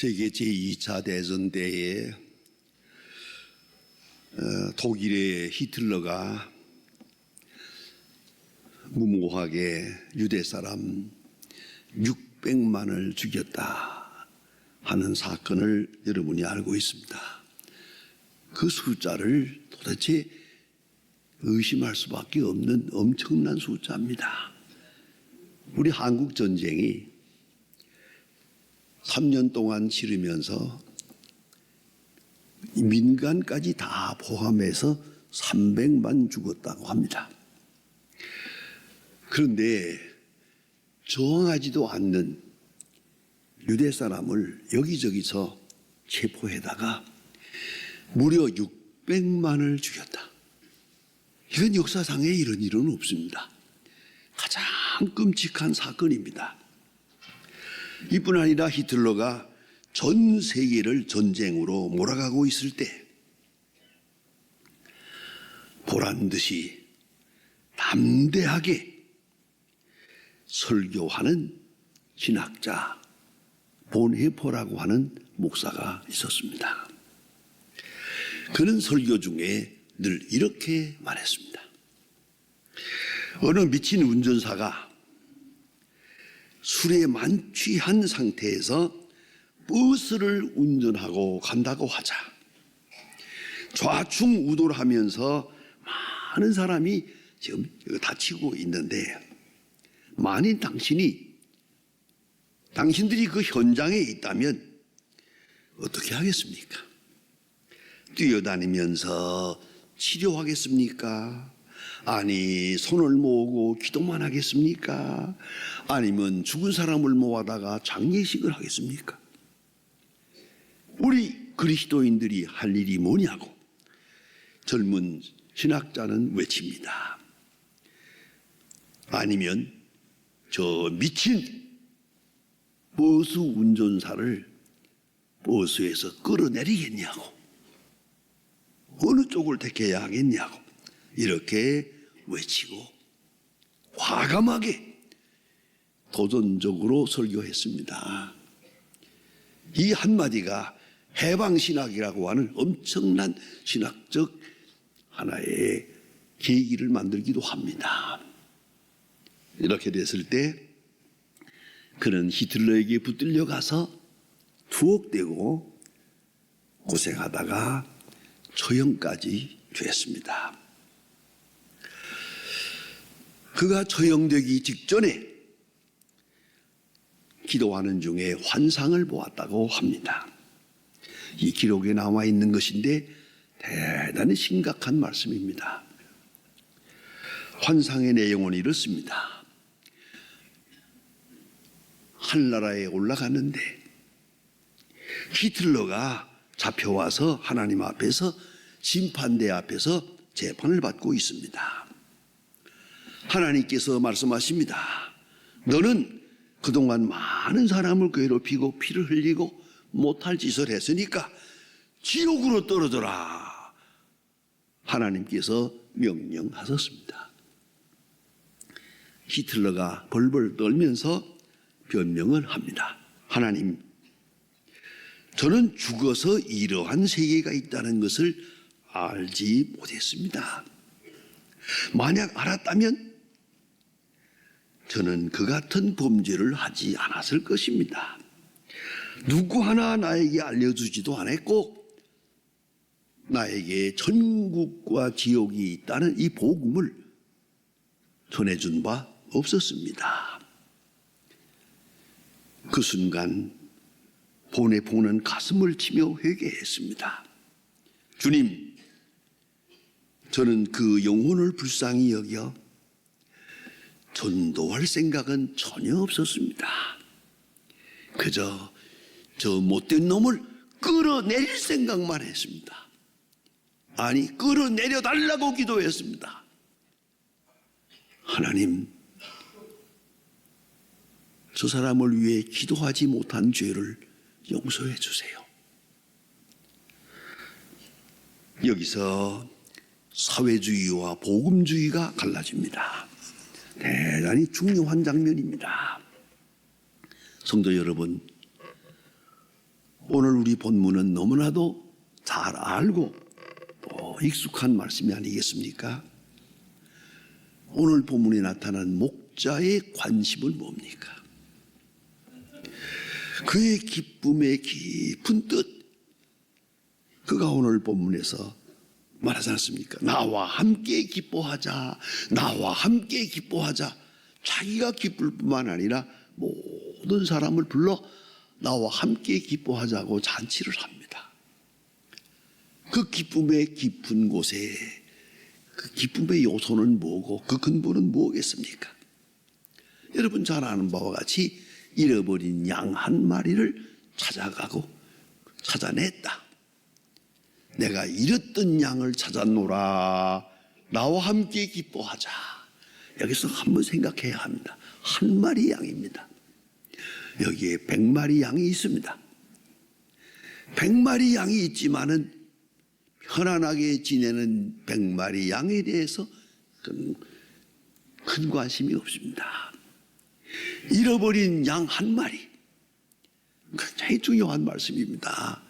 세계 제2차 대전 때에 독일의 히틀러가 무모하게 유대 사람 600만을 죽였다 하는 사건을 여러분이 알고 있습니다. 그 숫자를 도대체 의심할 수밖에 없는 엄청난 숫자입니다. 우리 한국 전쟁이 3년 동안 치르면서 민간까지 다 포함해서 300만 죽었다고 합니다. 그런데 저항하지도 않는 유대 사람을 여기저기서 체포해다가 무려 600만을 죽였다. 이건 역사상에 이런 일은 없습니다. 가장 끔찍한 사건입니다. 이뿐 아니라 히틀러가 전 세계를 전쟁으로 몰아가고 있을 때 보란듯이 담대하게 설교하는 신학자 본헤퍼라고 하는 목사가 있었습니다. 그는 설교 중에 늘 이렇게 말했습니다. 어느 미친 운전사가 술에 만취한 상태에서 버스를 운전하고 간다고 하자. 좌충우돌 하면서 많은 사람이 지금 다치고 있는데, 만일 당신들이 그 현장에 있다면 어떻게 하겠습니까? 뛰어다니면서 치료하겠습니까? 아니, 손을 모으고 기도만 하겠습니까? 아니면 죽은 사람을 모아다가 장례식을 하겠습니까? 우리 그리스도인들이 할 일이 뭐냐고 젊은 신학자는 외칩니다. 아니면 저 미친 버스 운전사를 버스에서 끌어내리겠냐고, 어느 쪽을 택해야 하겠냐고 이렇게 외치고 과감하게 도전적으로 설교했습니다. 이 한마디가 해방신학이라고 하는 엄청난 신학적 하나의 계기를 만들기도 합니다. 이렇게 됐을 때 그는 히틀러에게 붙들려 가서 투옥되고 고생하다가 처형까지 됐습니다. 그가 처형되기 직전에 기도하는 중에 환상을 보았다고 합니다. 이 기록에 나와 있는 것인데 대단히 심각한 말씀입니다. 환상의 내용은 이렇습니다. 하늘나라에 올라갔는데 히틀러가 잡혀와서 하나님 앞에서 심판대 앞에서 재판을 받고 있습니다. 하나님께서 말씀하십니다. 너는 그동안 많은 사람을 괴롭히고 피를 흘리고 못할 짓을 했으니까 지옥으로 떨어져라. 하나님께서 명령하셨습니다. 히틀러가 벌벌 떨면서 변명을 합니다. 하나님, 저는 죽어서 이러한 세계가 있다는 것을 알지 못했습니다. 만약 알았다면 저는 그 같은 범죄를 하지 않았을 것입니다. 누구 하나 나에게 알려주지도 않았고 나에게 천국과 지옥이 있다는 이 복음을 전해준 바 없었습니다. 그 순간 본헤퍼는 가슴을 치며 회개했습니다. 주님, 저는 그 영혼을 불쌍히 여겨 전도할 생각은 전혀 없었습니다. 그저 저 못된 놈을 끌어내릴 생각만 했습니다. 아니, 끌어내려 달라고 기도했습니다. 하나님, 저 사람을 위해 기도하지 못한 죄를 용서해 주세요. 여기서 사회주의와 복음주의가 갈라집니다. 대단히 중요한 장면입니다. 성도 여러분, 오늘 우리 본문은 너무나도 잘 알고 또 익숙한 말씀이 아니겠습니까? 오늘 본문에 나타난 목자의 관심은 뭡니까? 그의 기쁨의 깊은 뜻, 그가 오늘 본문에서 말하지 않습니까? 나와 함께 기뻐하자, 나와 함께 기뻐하자. 자기가 기쁠 뿐만 아니라 모든 사람을 불러 나와 함께 기뻐하자고 잔치를 합니다. 그 기쁨의 깊은 곳에 그 기쁨의 요소는 뭐고 그 근본은 뭐겠습니까? 여러분 잘 아는 바와 같이 잃어버린 양 한 마리를 찾아냈다. 내가 잃었던 양을 찾았노라. 나와 함께 기뻐하자. 여기서 한번 생각해야 합니다. 한 마리 양입니다. 여기에 100마리 양이 있습니다. 100마리 양이 있지만은 편안하게 지내는 100마리 양에 대해서 큰 관심이 없습니다. 잃어버린 양 한 마리, 굉장히 중요한 말씀입니다.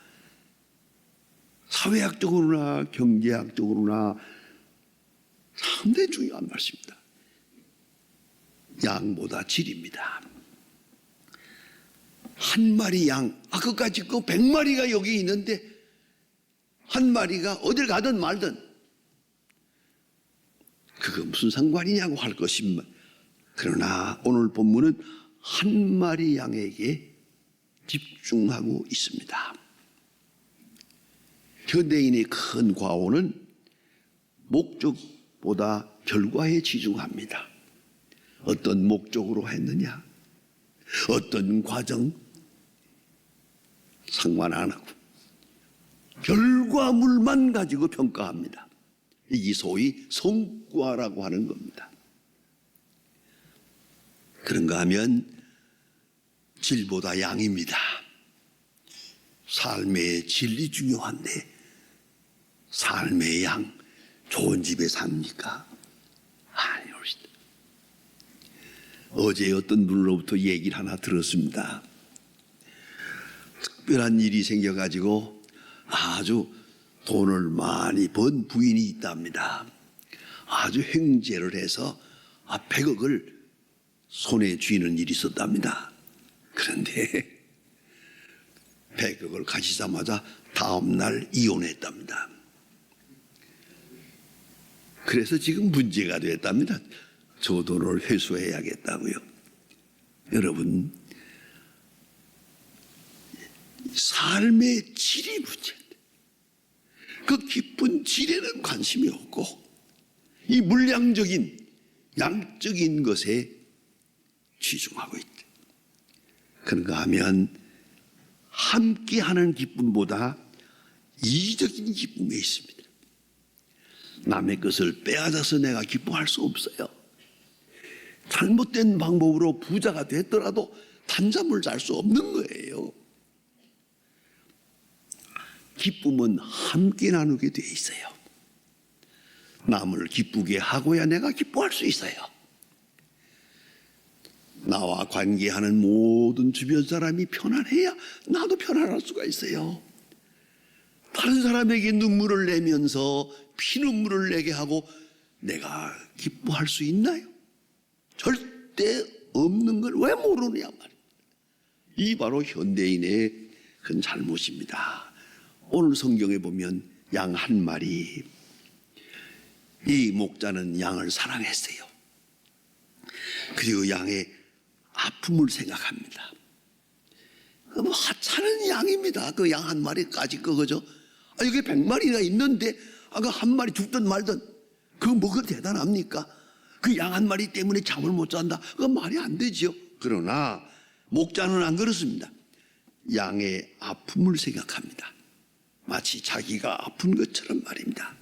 사회학적으로나 경제학적으로나 상당히 중요한 말씀입니다. 양보다 질입니다. 한 마리 양, 그까짓 그 100마리가 여기 있는데 한 마리가 어딜 가든 말든 그거 무슨 상관이냐고 할 것이면, 그러나 오늘 본문은 한 마리 양에게 집중하고 있습니다. 현대인의 큰 과오는 목적보다 결과에 치중합니다. 어떤 목적으로 했느냐, 어떤 과정 상관 안 하고 결과물만 가지고 평가합니다. 이게 소위 성과라고 하는 겁니다. 그런가 하면 질보다 양입니다. 삶의 질이 중요한데 삶의 양, 좋은 집에 삽니까? 아니요. 어제 어떤 분으로부터 얘기를 하나 들었습니다. 특별한 일이 생겨가지고 아주 돈을 많이 번 부인이 있답니다. 아주 횡재를 해서 100억을 손에 쥐는 일이 있었답니다. 그런데 100억을 가지자마자 다음날 이혼했답니다. 그래서 지금 문제가 됐답니다. 저 돈을 회수해야겠다고요. 여러분, 삶의 질이 문제인데 그 깊은 질에는 관심이 없고 이 물량적인 양적인 것에 치중하고 있다. 그런가 하면 함께하는 기쁨보다 이적인 기쁨에 있습니다. 남의 것을 빼앗아서 내가 기뻐할 수 없어요. 잘못된 방법으로 부자가 됐더라도 단잠을 잘 수 없는 거예요. 기쁨은 함께 나누게 돼 있어요. 남을 기쁘게 하고야 내가 기뻐할 수 있어요. 나와 관계하는 모든 주변 사람이 편안해야 나도 편안할 수가 있어요. 다른 사람에게 눈물을 내면서 피눈물을 내게 하고 내가 기뻐할 수 있나요? 절대 없는 걸 왜 모르느냐 말이에요. 이 바로 현대인의 큰 잘못입니다. 오늘 성경에 보면 양 한 마리, 이 목자는 양을 사랑했어요. 그리고 양의 아픔을 생각합니다. 뭐 하찮은 양입니다. 그 양 한 마리까지 그거죠. 여기 100마리가 있는데 그 한 마리 죽든 말든 그거 뭐가 대단합니까? 그 양 한 마리 때문에 잠을 못 잔다. 그거 말이 안 되죠. 그러나 목자는 안 그렇습니다. 양의 아픔을 생각합니다. 마치 자기가 아픈 것처럼 말입니다.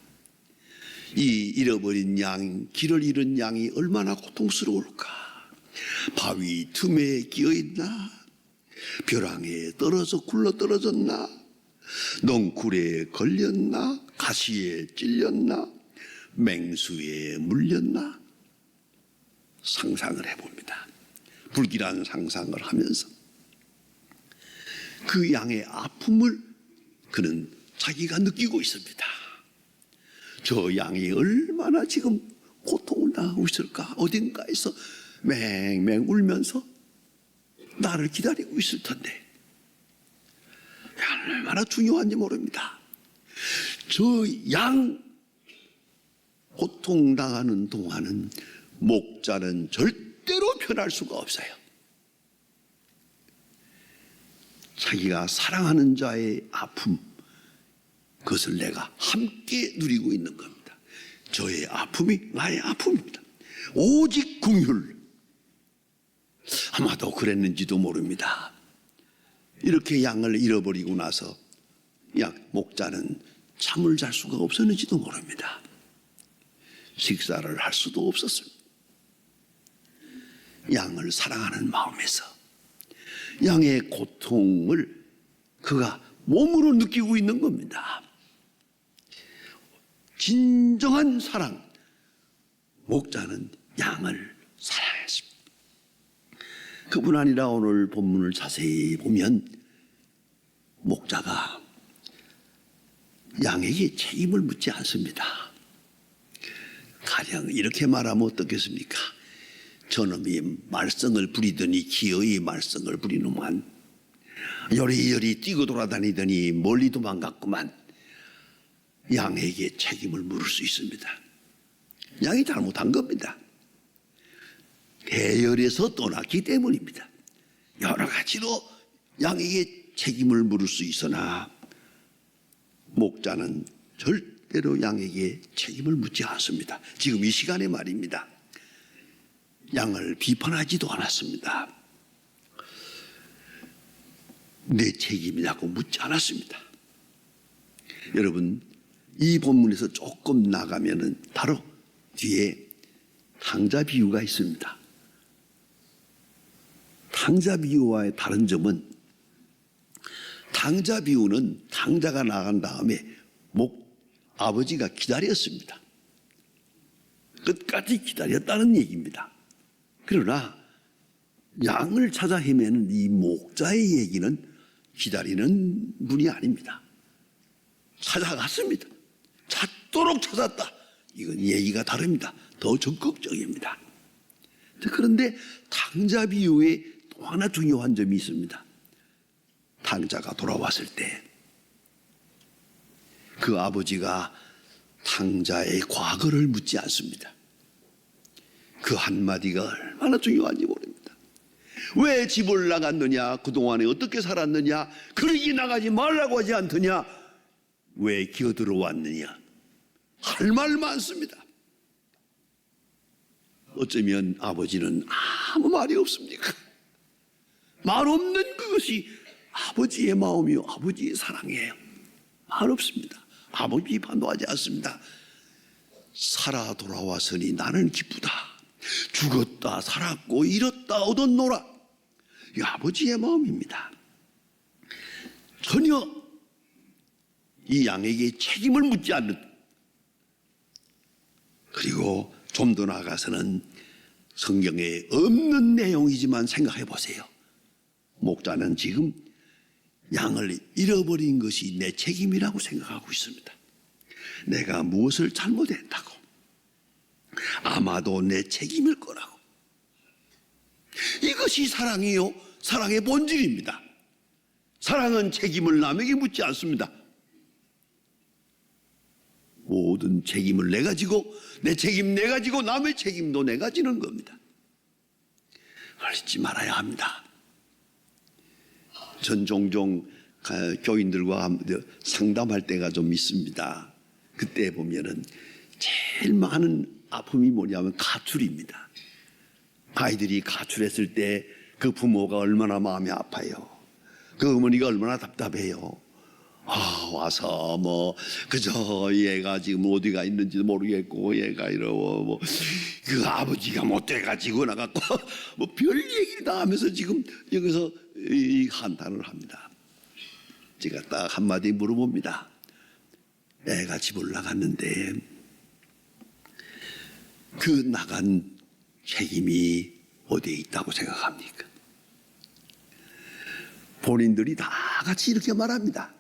이 잃어버린 양, 길을 잃은 양이 얼마나 고통스러울까. 바위 틈에 끼어있나, 벼랑에 떨어져 굴러 떨어졌나, 넝쿨에 걸렸나, 가시에 찔렸나, 맹수에 물렸나. 상상을 해봅니다. 불길한 상상을 하면서 그 양의 아픔을 그는 자기가 느끼고 있습니다. 저 양이 얼마나 지금 고통을 당하고 있을까? 어딘가에서 맹맹 울면서 나를 기다리고 있을 텐데 얼마나 중요한지 모릅니다. 저 양 고통당하는 동안은 목자는 절대로 변할 수가 없어요. 자기가 사랑하는 자의 아픔, 그것을 내가 함께 누리고 있는 겁니다. 저의 아픔이 나의 아픔입니다. 오직 긍휼. 아마도 그랬는지도 모릅니다. 이렇게 양을 잃어버리고 나서 목자는 잠을 잘 수가 없었는지도 모릅니다. 식사를 할 수도 없었습니다. 양을 사랑하는 마음에서 양의 고통을 그가 몸으로 느끼고 있는 겁니다. 진정한 사랑, 목자는 양을 사랑했습니다. 그뿐 아니라 오늘 본문을 자세히 보면 목자가 양에게 책임을 묻지 않습니다. 가령 이렇게 말하면 어떻겠습니까? 저놈이 말썽을 부리더니 기어이 말썽을 부리노만, 요리요리 뛰고 돌아다니더니 멀리 도망갔구만. 양에게 책임을 물을 수 있습니다. 양이 잘못한 겁니다. 대열에서 떠났기 때문입니다. 여러 가지로 양에게 책임을 물을 수 있으나 목자는 절대로 양에게 책임을 묻지 않습니다. 지금 이 시간에 말입니다. 양을 비판하지도 않았습니다. 내 책임이라고 묻지 않았습니다. 여러분, 이 본문에서 조금 나가면은 바로 뒤에 탕자 비유가 있습니다. 탕자 비유와의 다른 점은 탕자 비유는 탕자가 나간 다음에 아버지가 기다렸습니다. 끝까지 기다렸다는 얘기입니다. 그러나 양을 찾아 헤매는 이 목자의 얘기는 기다리는 분이 아닙니다. 찾아갔습니다. 찾도록 찾았다. 이건 얘기가 다릅니다. 더 적극적입니다. 그런데 탕자 비유에 또 하나 중요한 점이 있습니다. 탕자가 돌아왔을 때 그 아버지가 탕자의 과거를 묻지 않습니다. 그 한마디가 얼마나 중요한지 모릅니다. 왜 집을 나갔느냐? 그동안에 어떻게 살았느냐? 그러기 나가지 말라고 하지 않더냐? 왜 기어들어왔느냐? 할 말 많습니다. 어쩌면 아버지는 아무 말이 없습니까? 말 없는 그것이 아버지의 마음이요, 아버지의 사랑이에요. 말 없습니다. 아무 비판도 하지 않습니다. 살아 돌아왔으니 나는 기쁘다. 죽었다 살았고 잃었다 얻었노라. 이 아버지의 마음입니다. 전혀 이 양에게 책임을 묻지 않는, 그리고 좀 더 나아가서는 성경에 없는 내용이지만 생각해 보세요. 목자는 지금 양을 잃어버린 것이 내 책임이라고 생각하고 있습니다. 내가 무엇을 잘못했다고, 아마도 내 책임일 거라고. 이것이 사랑이요, 사랑의 본질입니다. 사랑은 책임을 남에게 묻지 않습니다. 모든 책임을 내가 지고, 내 책임 내가 지고, 남의 책임도 내가 지는 겁니다. 잊지 말아야 합니다. 전 종종 교인들과 상담할 때가 좀 있습니다. 그때 보면은 제일 많은 아픔이 뭐냐면 가출입니다. 아이들이 가출했을 때 그 부모가 얼마나 마음이 아파요. 그 어머니가 얼마나 답답해요. 와서 그저 얘가 지금 어디가 있는지도 모르겠고, 얘가 이러고 그 아버지가 못 돼가지고 나갔고 별 얘기를 다 하면서 지금 여기서 이 한탄을 합니다. 제가 딱 한마디 물어봅니다. 애가 집을 나갔는데 그 나간 책임이 어디에 있다고 생각합니까? 본인들이 다 같이 이렇게 말합니다.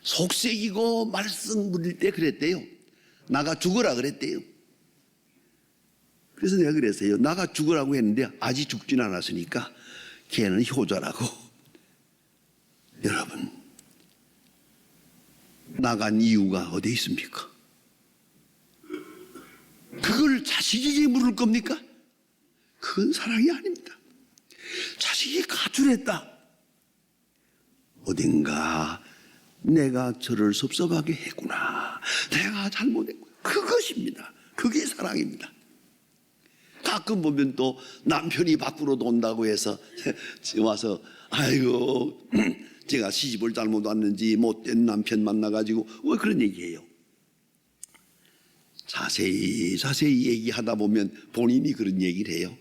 속색이고 말썽 부릴 때 그랬대요. 나가 죽어라 그랬대요. 그래서 내가 그랬어요. 나가 죽으라고 했는데 아직 죽진 않았으니까 걔는 효자라고. 여러분, 나간 이유가 어디 있습니까? 그걸 자식에게 물을 겁니까? 그건 사랑이 아닙니다. 자식이 가출했다. 어딘가 내가 저를 섭섭하게 했구나. 내가 잘못했구나. 그것입니다. 그게 사랑입니다. 가끔 보면 또 남편이 밖으로 돈다고 해서 와서 아이고 제가 시집을 잘못 왔는지 못된 남편 만나가지고 왜 그런 얘기해요. 자세히 얘기하다 보면 본인이 그런 얘기를 해요.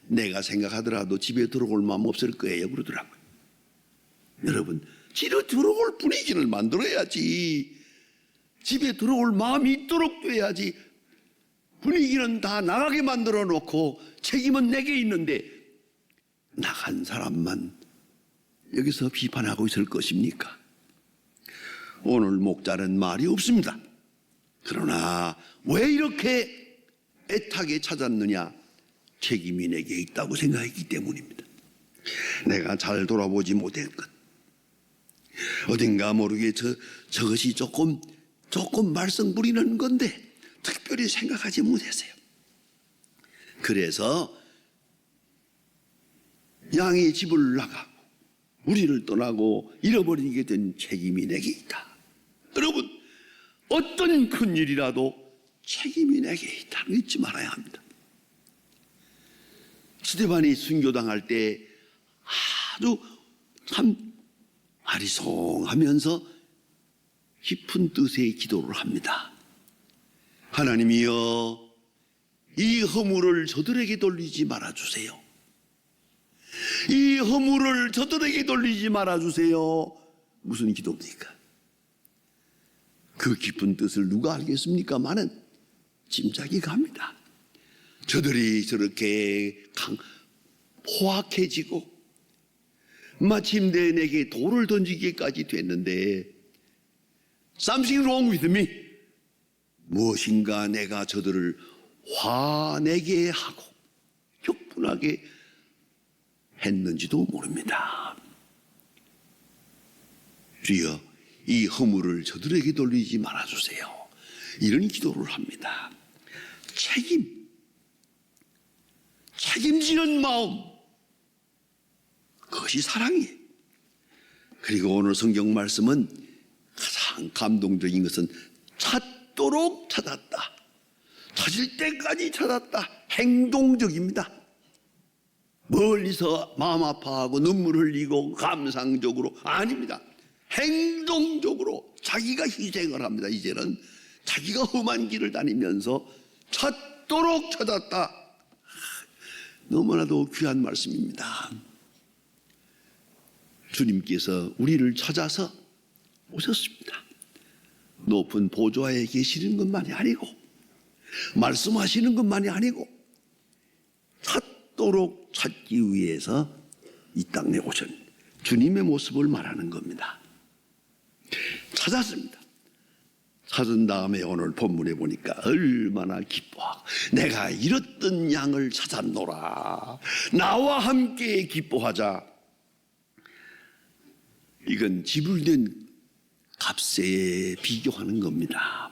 내가 생각하더라도 집에 들어올 마음 없을 거예요 그러더라고요. 여러분, 집에 들어올 분위기를 만들어야지. 집에 들어올 마음이 있도록 돼야지. 분위기는 다 나가게 만들어 놓고 책임은 내게 있는데 나간 사람만 여기서 비판하고 있을 것입니까? 오늘 목자는 말이 없습니다. 그러나 왜 이렇게 애타게 찾았느냐? 책임이 내게 있다고 생각했기 때문입니다. 내가 잘 돌아보지 못한 것, 어딘가 모르게 저것이 조금 말썽 부리는 건데 특별히 생각하지 못했어요. 그래서 양이 집을 나가고 우리를 떠나고 잃어버리게 된 책임이 내게 있다. 여러분, 어떤 큰 일이라도 책임이 내게 있다는 거 잊지 말아야 합니다. 스데반이 순교당할 때 아주 참 아리송하면서 깊은 뜻의 기도를 합니다. 하나님이여, 이 허물을 저들에게 돌리지 말아주세요. 이 허물을 저들에게 돌리지 말아주세요. 무슨 기도입니까? 그 깊은 뜻을 누가 알겠습니까마는 짐작이 갑니다. 저들이 저렇게 포악해지고 마침내 내게 돌을 던지기까지 됐는데 Something wrong with me. 무엇인가 내가 저들을 화내게 하고 격분하게 했는지도 모릅니다. 주여, 이 허물을 저들에게 돌리지 말아주세요. 이런 기도를 합니다. 책임지는 마음, 그것이 사랑이에요. 그리고 오늘 성경 말씀은 가장 감동적인 것은 찾도록 찾았다. 찾을 때까지 찾았다. 행동적입니다. 멀리서 마음 아파하고 눈물 흘리고 감상적으로 아닙니다. 행동적으로 자기가 희생을 합니다. 이제는 자기가 험한 길을 다니면서 찾도록 찾았다. 너무나도 귀한 말씀입니다. 주님께서 우리를 찾아서 오셨습니다. 높은 보좌에 계시는 것만이 아니고 말씀하시는 것만이 아니고 찾도록 찾기 위해서 이 땅에 오신 주님의 모습을 말하는 겁니다. 찾았습니다. 찾은 다음에 오늘 본문에 보니까 얼마나 기뻐하고 내가 잃었던 양을 찾았노라. 나와 함께 기뻐하자. 이건 지불된 값에 비교하는 겁니다.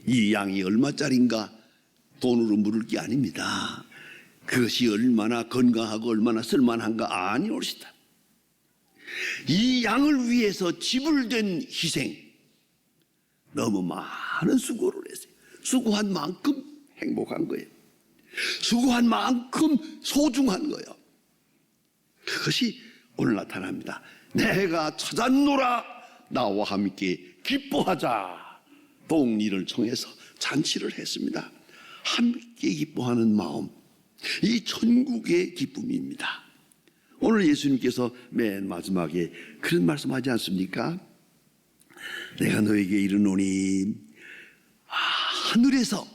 이 양이 얼마짜린가 돈으로 물을 게 아닙니다. 그것이 얼마나 건강하고 얼마나 쓸만한가 아니올시다. 이 양을 위해서 지불된 희생, 너무 많은 수고를 했어요. 수고한 만큼 행복한 거예요. 수고한 만큼 소중한 거예요. 그것이 오늘 나타납니다. 내가 찾았노라. 나와 함께 기뻐하자. 동리를 청해서 잔치를 했습니다. 함께 기뻐하는 마음, 이 천국의 기쁨입니다. 오늘 예수님께서 맨 마지막에 그런 말씀하지 않습니까? 내가 너에게 이르노니 하늘에서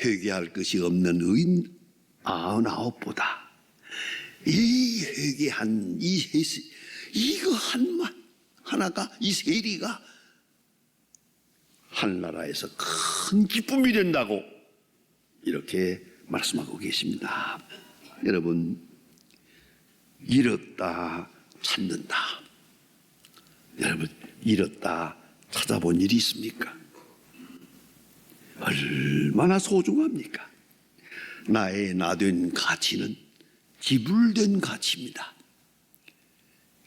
회개할 것이 없는 의인 99보다 이 회개한 이 이거 하나가, 이 세리가 하늘나라에서 큰 기쁨이 된다고 이렇게 말씀하고 계십니다. 여러분, 잃었다 찾는다. 여러분, 잃었다 찾아본 일이 있습니까? 얼마나 소중합니까? 나의 나된 가치는 지불된 가치입니다.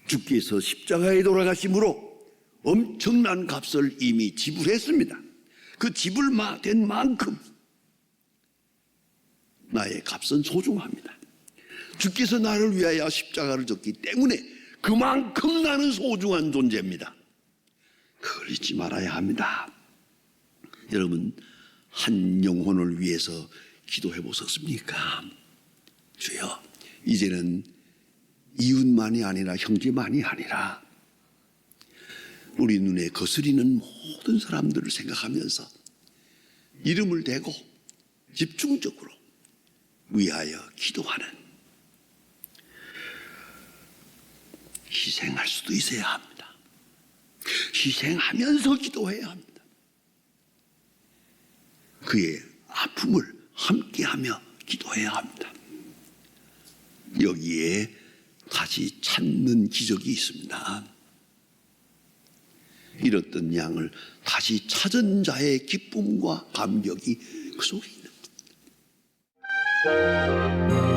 주께서 십자가에 돌아가심으로 엄청난 값을 이미 지불했습니다. 그 지불된 만큼 나의 값은 소중합니다. 주께서 나를 위하여 십자가를 졌기 때문에 그만큼 나는 소중한 존재입니다. 그걸 잊지 말아야 합니다. 여러분, 한 영혼을 위해서 기도해 보셨습니까? 주여, 이제는 이웃만이 아니라 형제만이 아니라 우리 눈에 거스리는 모든 사람들을 생각하면서 이름을 대고 집중적으로 위하여 기도하는, 희생할 수도 있어야 합니다. 희생하면서 기도해야 합니다. 그의 아픔을 함께하며 기도해야 합니다. 여기에 다시 찾는 기적이 있습니다. 잃었던 양을 다시 찾은 자의 기쁨과 감격이 그 속에 있는 겁니다.